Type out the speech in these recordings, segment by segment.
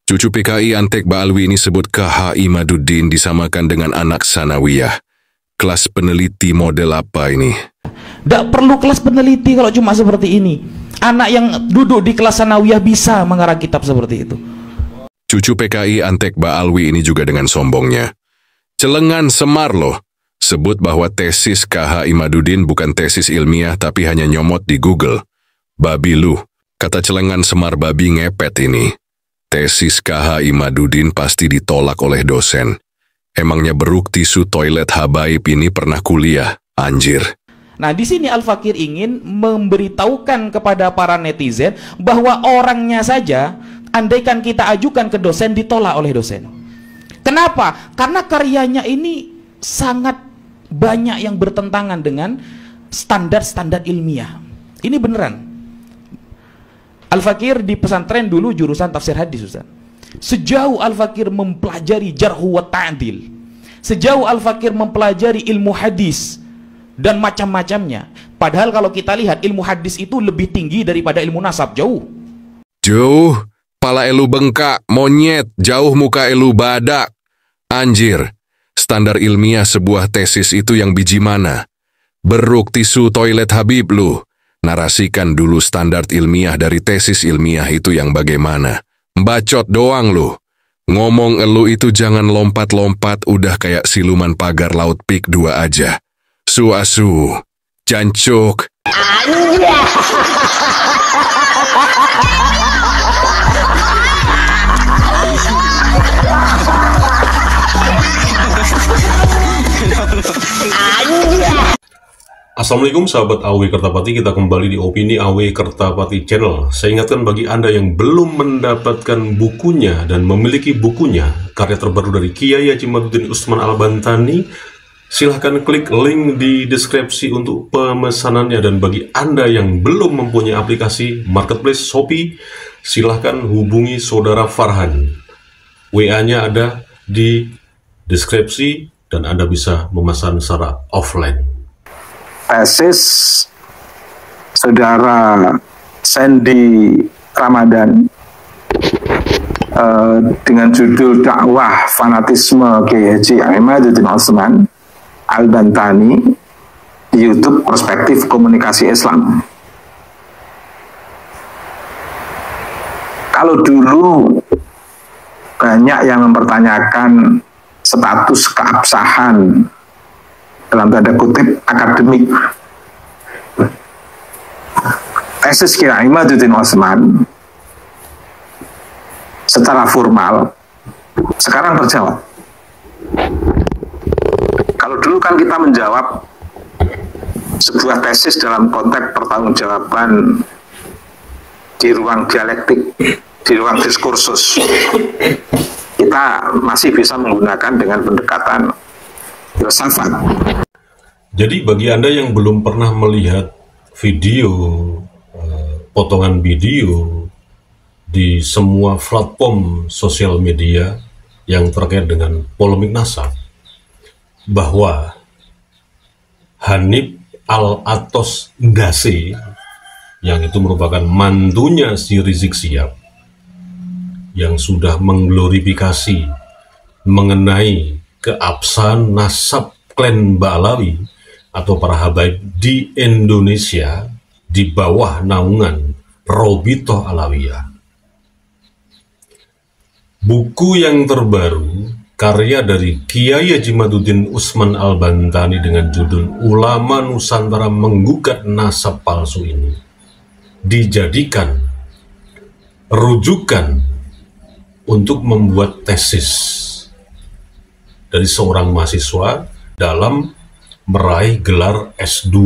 Cucu PKI Antek Ba'alwi ini sebut KH Imaduddin disamakan dengan anak sanawiyah. Kelas peneliti model apa ini? Tidak perlu kelas peneliti kalau cuma seperti ini. Anak yang duduk di kelas sanawiyah bisa mengarang kitab seperti itu. Cucu PKI Antek Ba'alwi ini juga dengan sombongnya. Celengan Semar loh. Sebut bahwa tesis KH Imaduddin bukan tesis ilmiah tapi hanya nyomot di Google. Babi lu, kata celengan Semar babi ngepet ini. Tesis KH Imaduddin pasti ditolak oleh dosen. Emangnya beruk tisu toilet habaib ini pernah kuliah, anjir. Nah, di sini Al-Fakir ingin memberitahukan kepada para netizen bahwa orangnya saja, andaikan kita ajukan ke dosen, ditolak oleh dosen. Kenapa? Karena karyanya ini sangat banyak yang bertentangan dengan standar-standar ilmiah. Ini beneran. Al-Fakir di pesantren dulu jurusan tafsir hadis, Ustaz. Sejauh Al-Fakir mempelajari jarhu wa ta'dil, sejauh Al-Fakir mempelajari ilmu hadis dan macam-macamnya. Padahal kalau kita lihat ilmu hadis itu lebih tinggi daripada ilmu nasab, jauh. Jauh, pala elu bengkak, monyet, jauh muka elu badak. Anjir, standar ilmiah sebuah tesis itu yang biji mana? Beruk tisu toilet habib lu. Narasikan dulu standar ilmiah dari tesis ilmiah itu yang bagaimana. Bacot doang lu. Ngomong elu itu jangan lompat-lompat udah kayak siluman pagar laut pik 2 aja. Su-asu, jancuk. Assalamualaikum sahabat AW Kertapati, kita kembali di Opini AW Kertapati Channel. Saya ingatkan bagi Anda yang belum mendapatkan bukunya dan memiliki bukunya, karya terbaru dari Kiai Haji Imaduddin Usman Al-Bantani, silahkan klik link di deskripsi untuk pemesanannya. Dan bagi Anda yang belum mempunyai aplikasi Marketplace Shopee, silahkan hubungi Saudara Farhan. WA-nya ada di deskripsi dan Anda bisa memesan secara offline. Tesis Saudara Sandy Ramadan dengan judul Dakwah Fanatisme Kiai Haji Imaduddin Usman Al-Bantani di YouTube Perspektif Komunikasi Islam. Kalau dulu banyak yang mempertanyakan status keabsahan dalam tanda kutip akademik tesis Kiai Imaduddin Usman secara formal, sekarang terjawab. Kalau dulu kan kita menjawab sebuah tesis dalam konteks pertanggungjawaban di ruang dialektik, di ruang diskursus, kita masih bisa menggunakan dengan pendekatan filsafat. Jadi bagi Anda yang belum pernah melihat video, potongan video di semua platform sosial media yang terkait dengan polemik nasab, bahwa Hanif Al-Atos Ngase, yang itu merupakan mantunya si Rizik Syihab, yang sudah mengglorifikasi mengenai keabsahan nasab klan Ba'alawi atau para habaib di Indonesia di bawah naungan Robitoh Alawiyah. Buku yang terbaru karya dari Kiai Haji Imaduddin Usman Al-Bantani dengan judul Ulama Nusantara Menggugat Nasab Palsu ini dijadikan rujukan untuk membuat tesis dari seorang mahasiswa dalam meraih gelar S2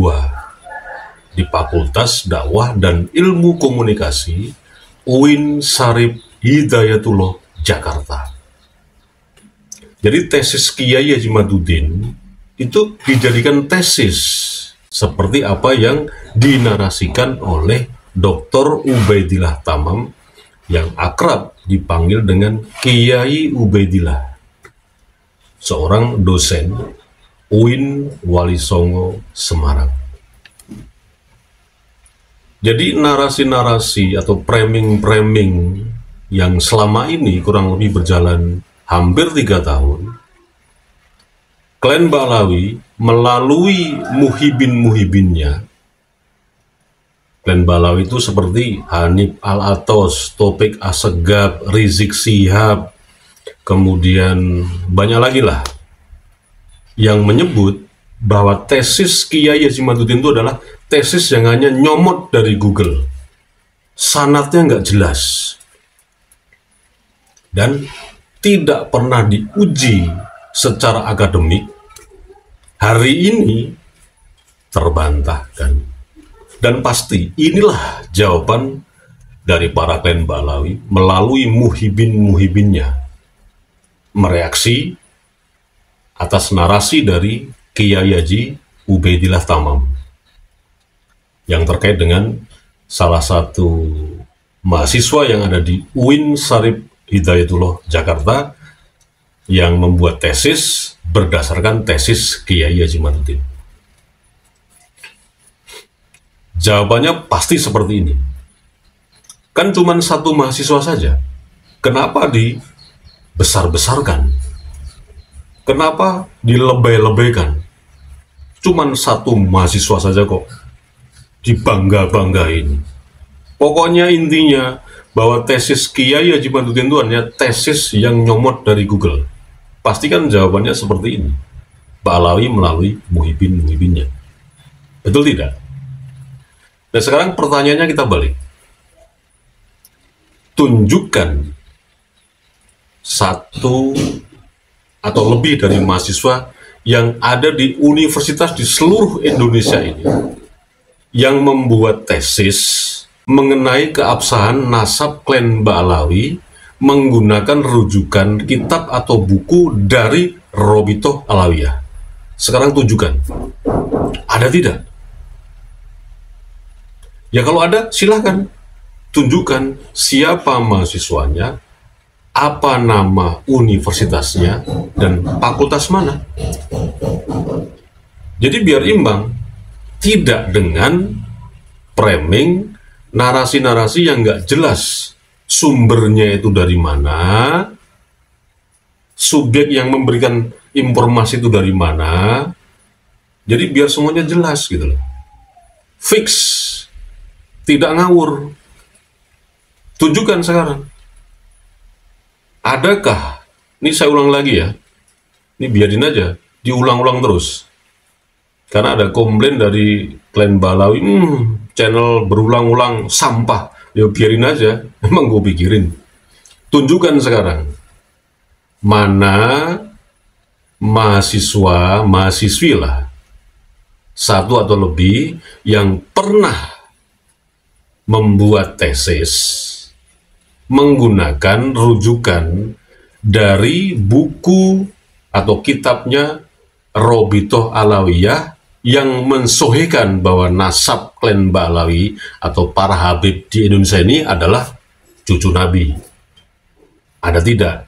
di Fakultas Dakwah dan Ilmu Komunikasi UIN Syarif Hidayatullah Jakarta. Jadi tesis Kiai Haji Imaduddin itu dijadikan tesis seperti apa yang dinarasikan oleh Dr. Ubaidillah Tamam yang akrab dipanggil dengan Kiai Ubaidillah, seorang dosen UIN Wali Songo Semarang. Jadi narasi-narasi atau framing-framing yang selama ini kurang lebih berjalan hampir 3 tahun, klan Ba'alawi melalui muhibin-muhibinnya. Klan Ba'alawi itu seperti Hanif Al-Atos, Topik Assegaf, Rizik Syihab, kemudian banyak lagi lah, yang menyebut bahwa tesis Kiai Haji Madudin itu adalah tesis yang hanya nyomot dari Google. Sanadnya nggak jelas. Dan tidak pernah diuji secara akademik. Hari ini terbantahkan. Dan pasti inilah jawaban dari para klan Ba'alawi melalui muhibin-muhibinnya. Mereaksi atas narasi dari Kiai Haji Ubaidillah Tamam yang terkait dengan salah satu mahasiswa yang ada di UIN Syarif Hidayatullah Jakarta yang membuat tesis berdasarkan tesis Kiai Haji Madudin. Jawabannya pasti seperti ini. Kan cuma satu mahasiswa saja. Kenapa dibesar-besarkan? Kenapa dilebay-lebaykan? Cuman satu mahasiswa saja kok dibangga-banggain. Pokoknya intinya bahwa tesis Kiai Haji Madudin itu hanya tesis yang nyomot dari Google. Pastikan jawabannya seperti ini. Ba'alawi melalui muhibin-muhibinnya. Betul tidak? Dan sekarang pertanyaannya kita balik. Tunjukkan satu atau lebih dari mahasiswa yang ada di universitas di seluruh Indonesia ini yang membuat tesis mengenai keabsahan nasab klan Ba'alawi menggunakan rujukan kitab atau buku dari Robitoh Alawiyah. Sekarang tunjukkan. Ada tidak? Ya kalau ada, silahkan. Tunjukkan siapa mahasiswanya, apa nama universitasnya, dan fakultas mana. Jadi biar imbang, tidak dengan framing narasi-narasi yang nggak jelas. Sumbernya itu dari mana, subjek yang memberikan informasi itu dari mana. Jadi biar semuanya jelas gitu loh. Fix, tidak ngawur. Tunjukkan sekarang. Adakah, ini saya ulang lagi ya, ini biarin aja, diulang-ulang terus. Karena ada komplain dari klan Ba'alawi, channel berulang-ulang sampah, ya biarin aja, emang gue pikirin. Tunjukkan sekarang, mana mahasiswa, mahasiswi lah, satu atau lebih yang pernah membuat tesis menggunakan rujukan dari buku atau kitabnya Robitoh Alawiyah yang mensohikan bahwa nasab klan Ba'alawi atau para habib di Indonesia ini adalah cucu Nabi. Ada tidak?